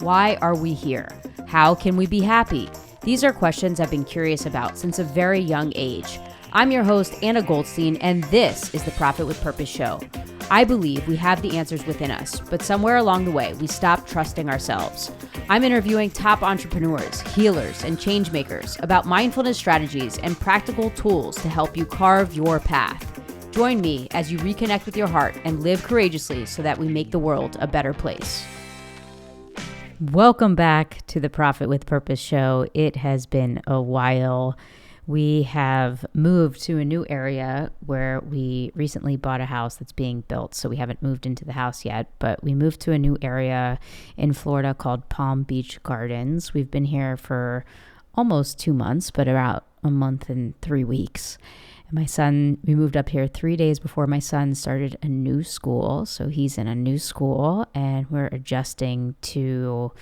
Why are we here? How can we be happy? These are questions I've been curious about since a very young age. I'm your host, Anna Goldstein, and this is the Profit with Purpose show. I believe we have the answers within us, but somewhere along the way, we stopped trusting ourselves. I'm interviewing top entrepreneurs, healers, and change makers about mindfulness strategies and practical tools to help you carve your path. Join me as you reconnect with your heart and live courageously so that we make the world a better place. Welcome back to the Profit with Purpose show. It has been a while. We have moved to a new area where we recently bought a house that's being built. So we haven't moved into the house yet, but we moved to a new area in Florida called Palm Beach Gardens. We've been here for almost 2 months, but about a month and 3 weeks. And my son, we moved up here 3 days before my son started a new school. So he's in a new school and we're adjusting to,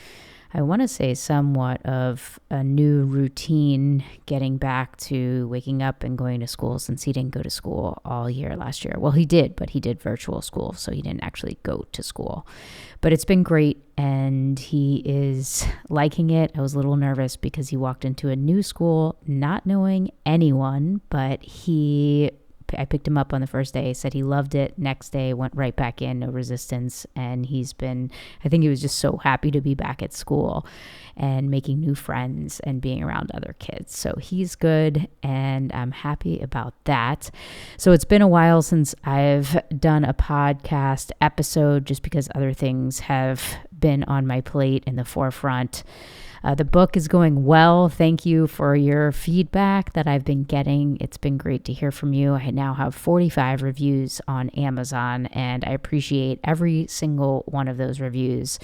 I want to say, somewhat of a new routine, getting back to waking up and going to school since he didn't go to school all year last year. Well, he did, but he did virtual school, so he didn't actually go to school. But it's been great, and he is liking it. I was a little nervous because he walked into a new school not knowing anyone, but I picked him up on the first day, said he loved it. Next day, went right back in, no resistance. And I think he was just so happy to be back at school and making new friends and being around other kids. So he's good, and I'm happy about that. So it's been a while since I've done a podcast episode just because other things have been on my plate in the forefront. The book is going well. Thank you for your feedback that I've been getting. It's been great to hear from you. I now have 45 reviews on Amazon, and I appreciate every single one of those reviews.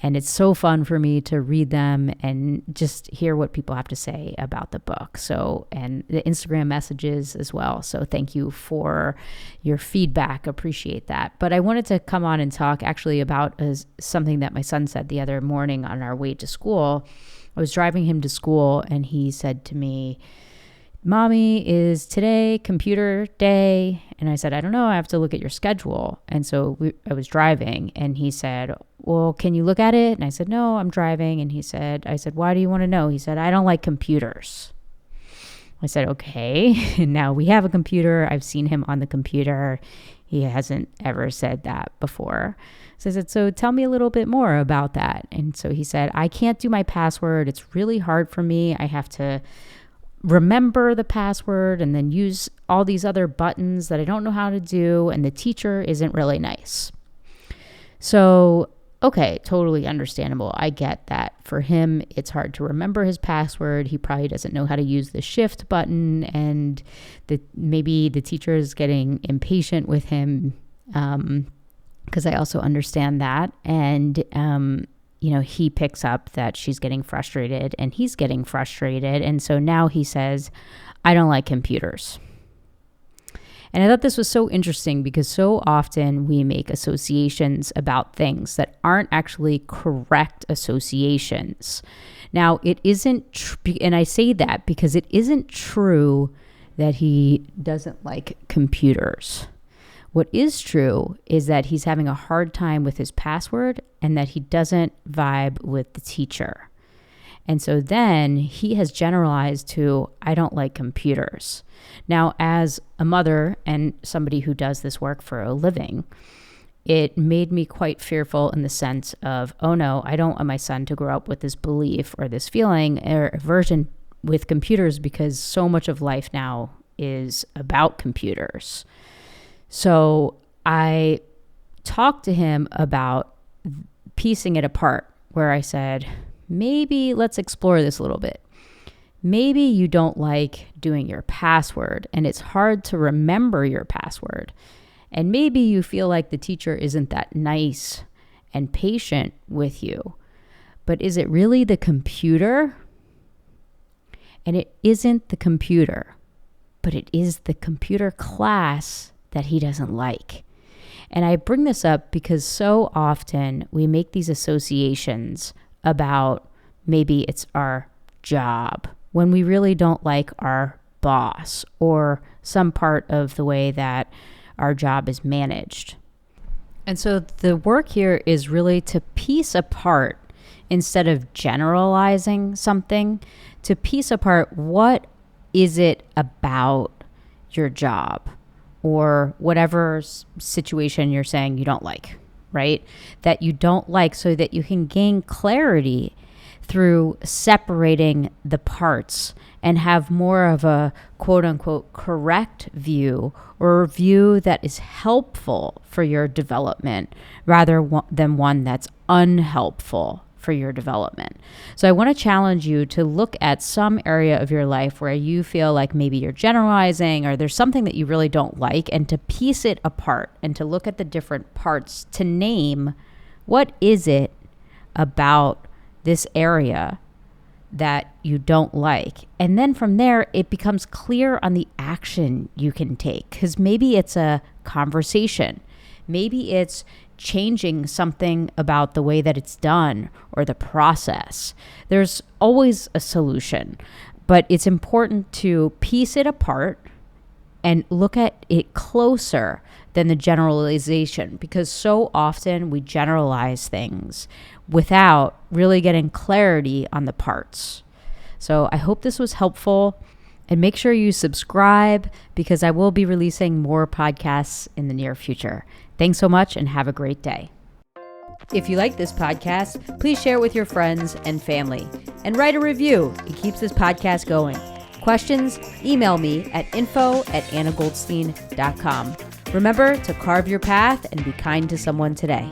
And it's so fun for me to read them and just hear what people have to say about the book. So, and the Instagram messages as well. So thank you for your feedback. Appreciate that. But I wanted to come on and talk actually about something that my son said the other morning on our way to school. I was driving him to school and he said to me, "Mommy, is today computer day?" And I said, "I don't know. I have to look at your schedule." And so I was driving and he said, "Well, can you look at it?" And I said, "No, I'm driving." And I said, "Why do you want to know?" He said, "I don't like computers." I said, "Okay." And now we have a computer. I've seen him on the computer. He hasn't ever said that before. So I said, "So tell me a little bit more about that." And so he said, "I can't do my password. It's really hard for me. I have to remember the password and then use all these other buttons that I don't know how to do. And the teacher isn't really nice." So, okay, totally understandable. I get that. For him, it's hard to remember his password. He probably doesn't know how to use the shift button, and maybe the teacher is getting impatient with him, because I also understand that. And, he picks up that she's getting frustrated and he's getting frustrated. And so now he says, "I don't like computers." And I thought this was so interesting because so often we make associations about things that aren't actually correct associations. Now, it isn't, and I say that because it isn't true that he doesn't like computers. What is true is that he's having a hard time with his password and that he doesn't vibe with the teacher. And so then he has generalized to, "I don't like computers." Now, as a mother and somebody who does this work for a living, it made me quite fearful in the sense of, oh no, I don't want my son to grow up with this belief or this feeling or aversion with computers, because so much of life now is about computers. So I talked to him about piecing it apart, where I said, maybe let's explore this a little bit. Maybe you don't like doing your password and it's hard to remember your password. And maybe you feel like the teacher isn't that nice and patient with you. But is it really the computer? And it isn't the computer, but it is the computer class that he doesn't like. And I bring this up because so often we make these associations about maybe it's our job when we really don't like our boss or some part of the way that our job is managed. And so the work here is really to piece apart instead of generalizing something, to piece apart what is it about your job or whatever situation you're saying you don't like, right? That you don't like, so that you can gain clarity through separating the parts and have more of a quote unquote correct view, or a view that is helpful for your development rather than one that's unhelpful for your development. So I want to challenge you to look at some area of your life where you feel like maybe you're generalizing or there's something that you really don't like, and to piece it apart and to look at the different parts, to name what is it about this area that you don't like. And then from there, it becomes clear on the action you can take, because maybe it's a conversation. Maybe it's changing something about the way that it's done or the process. There's always a solution, but it's important to piece it apart and look at it closer than the generalization, because so often we generalize things without really getting clarity on the parts. So I hope this was helpful, and make sure you subscribe, because I will be releasing more podcasts in the near future. Thanks so much and have a great day. If you like this podcast, please share it with your friends and family and write a review. It keeps this podcast going. Questions? Email me at info@annagoldstein.com. Remember to carve your path and be kind to someone today.